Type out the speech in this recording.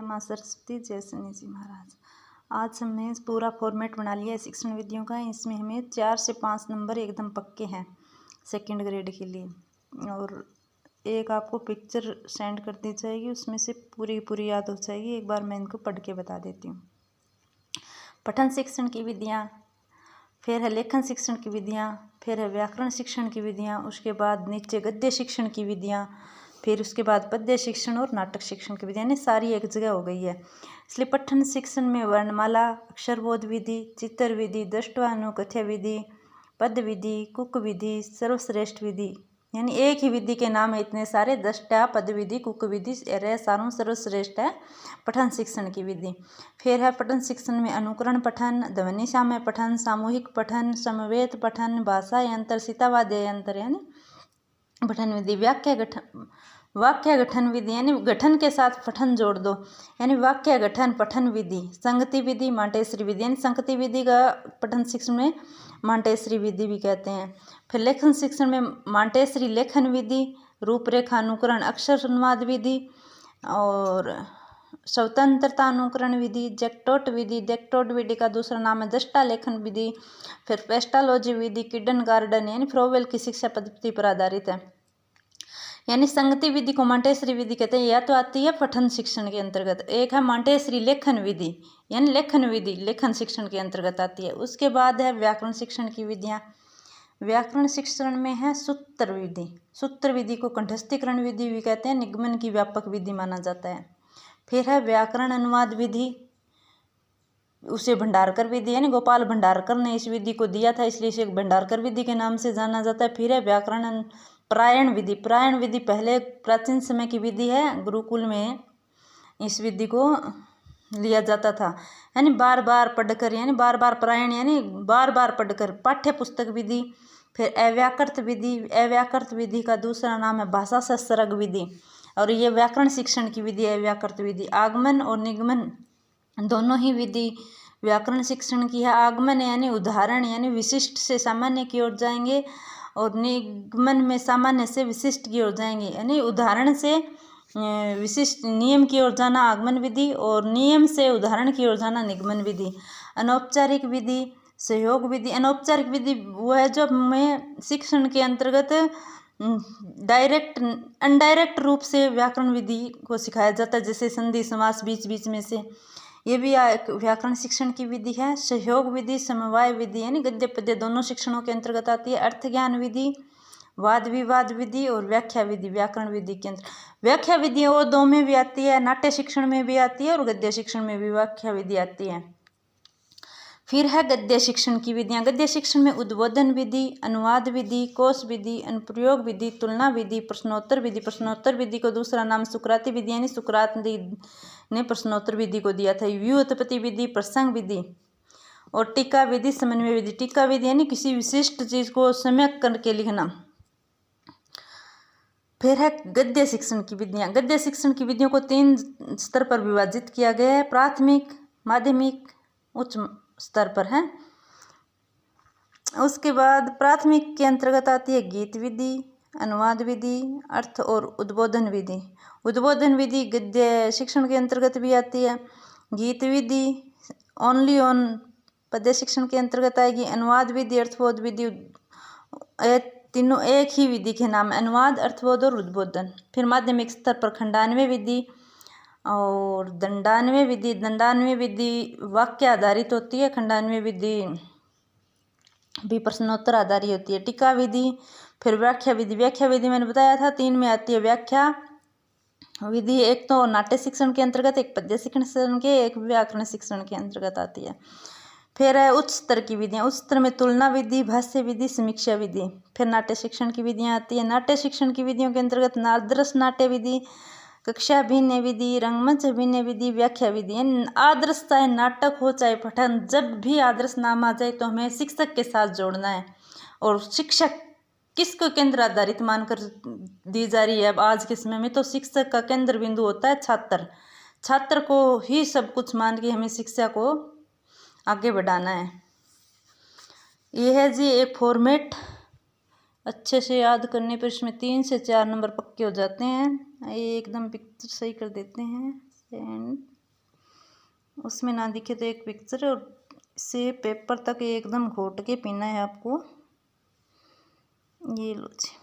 माँ सरस्वती, जय शनि जी महाराज। आज हमने पूरा फॉर्मेट बना लिया है शिक्षण विधियों का। इसमें हमें 4 से 5 नंबर एकदम पक्के हैं सेकंड ग्रेड के लिए, और एक आपको पिक्चर सेंड कर दी जाएगी, उसमें से पूरी याद हो जाएगी। एक बार मैं इनको पढ़ के बता देती हूँ। पठन शिक्षण की विधियाँ, फिर है लेखन शिक्षण की विधियाँ, फिर है व्याकरण शिक्षण की विधियाँ, उसके बाद नीचे गद्य शिक्षण की विधियाँ, फिर उसके बाद पद्य शिक्षण और नाटक शिक्षण की विधियाँ, यानी सारी एक जगह हो गई है। इसलिए पठन शिक्षण में वर्णमाला, अक्षरबोध विधि, चित्र विधि, दृष्टानुकथ्य विधि, पद विधि, कुक विधि, सर्वश्रेष्ठ विधि, यानी एक ही विधि के नाम है इतने सारे, दृष्टा, पद विधि, कुक विधि, सारों सर्वश्रेष्ठ है पठन शिक्षण की विधि। फिर है पठन शिक्षण में अनुकरण पठन, ध्वनि साम्य पठन, सामूहिक पठन, समवेत पठन, भाषा यंत्र, सीतावाद्य यंत्र, यानी पठन विधि। वाक्य गठन विधि, यानी गठन के साथ पठन जोड़ दो, यानी वाक्य गठन पठन विधि। संगति विधि, मांटेसरी विधि, यानी संगति विधि का पठन शिक्षण में मांटेसरी विधि भी कहते हैं। फिर लेखन शिक्षण में मांटेसरी लेखन विधि, रूपरेखा अनुकरण अक्षर अनुवाद विधि, और स्वतंत्रता अनुकरण विधि, जैक्टोट विधि। जैक्टोट विधि का दूसरा नाम है दृष्टा लेखन विधि। फिर पेस्टालॉजी विधि, किंडरगार्टन, यानी फ्रोवेल की शिक्षा पद्धति पर आधारित है। यानी संगति विधि को मांटेसरी विधि कहते हैं, या तो आती है पठन शिक्षण के अंतर्गत। एक है मांटेसरी लेखन विधि, यानी लेखन विधि लेखन शिक्षण के अंतर्गत आती है। उसके बाद है व्याकरण शिक्षण की विधियाँ। व्याकरण शिक्षण में है सूत्र विधि। सूत्र विधि को कंठस्थीकरण विधि भी कहते हैं, निगमन की व्यापक विधि माना जाता है। फिर है व्याकरण अनुवाद विधि, उसे भंडारकर विधि, यानी गोपाल भंडारकर ने इस विधि को दिया था, इसलिए इसे भंडारकर विधि के नाम से जाना जाता है। फिर है व्याकरण प्रायण विधि। प्रायण विधि पहले प्राचीन समय की विधि है, गुरुकुल में इस विधि को लिया जाता था, यानी बार बार पढ़कर, यानी बार बार प्रायण, यानी बार बार पढ़कर, पाठ्य पुस्तक विधि। फिर अव्याकृत विधि। अव्याकृत विधि का दूसरा नाम है भाषा सस्रग विधि, और ये व्याकरण शिक्षण की विधि है अव्याकृत विधि। आगमन और निगमन दोनों ही विधि व्याकरण शिक्षण की है। आगमन यानी उदाहरण, यानी विशिष्ट से सामान्य की ओर जाएंगे, और निगमन में सामान्य से विशिष्ट की ओर जाएंगे, यानी उदाहरण से विशिष्ट नियम की ओर जाना आगमन विधि, और नियम से उदाहरण की ओर जाना निगमन विधि। अनौपचारिक विधि, सहयोग विधि। अनौपचारिक विधि वो है जो हमें शिक्षण के अंतर्गत डायरेक्ट अनडायरेक्ट रूप से व्याकरण विधि को सिखाया जाता है, जैसे संधि समास बीच बीच में से, ये भी व्याकरण शिक्षण की विधि है। सहयोग विधि, समवाय विधि, यानी गद्य पद्य दोनों शिक्षणों के अंतर्गत आती है। अर्थ ज्ञान विधि, वाद विवाद विधि, और व्याख्या विधि व्याकरण विधि के अंतर्गत। व्याख्या विधि वो दो में भी आती है, नाट्य शिक्षण में भी आती है, और गद्य शिक्षण में भी व्याख्या विधि आती है। फिर है गद्य शिक्षण की विधियाँ। गद्य शिक्षण में उद्बोधन विधि, अनुवाद विधि, कोश विधि, अनुप्रयोग विधि, तुलना विधि, प्रश्नोत्तर विधि। प्रश्नोत्तर विधि को दूसरा नाम सुकराती विधि, यानी सुकरात ने प्रश्नोत्तर विधि को दिया था। व्युत्पत्ति विधि, प्रसंग विधि, और टीका विधि, समन्वय विधि। टीका विधि यानी किसी विशिष्ट चीज को सम्यक करके लिखना। फिर है गद्य शिक्षण की विधियाँ। गद्य शिक्षण की विधियों को 3 स्तर पर विभाजित किया गया है, प्राथमिक, माध्यमिक, उच्च स्तर पर है। उसके बाद प्राथमिक के अंतर्गत आती है गीत विधि, अनुवाद विधि, अर्थ और उद्बोधन विधि। उद्बोधन विधि गद्य शिक्षण के अंतर्गत भी आती है। गीत विधि ओनली ऑन पद्य शिक्षण के अंतर्गत आएगी। अनुवाद विधि, अर्थबोध विधि, तीनों एक ही विधि के नाम है, अनुवाद, अर्थबोध और उद्बोधन। फिर माध्यमिक स्तर पर खंडान्वय विधि और दंडान्वय विधि। दंडान्वय विधि वाक्य आधारित होती है, खंडान्वय विधि भी प्रश्नोत्तर आधारित होती है। टीका विधि, फिर व्याख्या विधि। व्याख्या विधि मैंने बताया था 3 में आती है व्याख्या विधि, एक तो नाट्य शिक्षण के अंतर्गत, एक पद्य शिक्षण के, एक व्याकरण शिक्षण के अंतर्गत आती है। फिर है उच्च स्तर की विधियाँ। उच्च स्तर में तुलना विधि, भाष्य विधि, समीक्षा विधि। फिर नाट्य शिक्षण की विधियाँ आती है। नाट्य शिक्षण की विधियों के अंतर्गत आदर्श नाट्य विधि, कक्षा भिन्न विधि, रंगमंच भिन्न विधि, व्याख्या विधि। आदर्श चाहे नाटक हो चाहे पठन, जब भी आदर्श नाम आ जाए तो हमें शिक्षक के साथ जोड़ना है, और शिक्षक किसको केंद्र आधारित मानकर दी जा रही है अब आज के समय में, तो शिक्षक का केंद्र बिंदु होता है छात्र। छात्र को ही सब कुछ मान के हमें शिक्षा को आगे बढ़ाना है। यह है जी एक फॉर्मेट, अच्छे से याद करने पर इसमें 3 से 4 नंबर पक्के हो जाते हैं। ये एकदम पिक्चर सही कर देते हैं। उसमें ना दिखे तो एक पिक्चर, और इसे पेपर तक एकदम घोट के पीना है आपको। ये लो जी।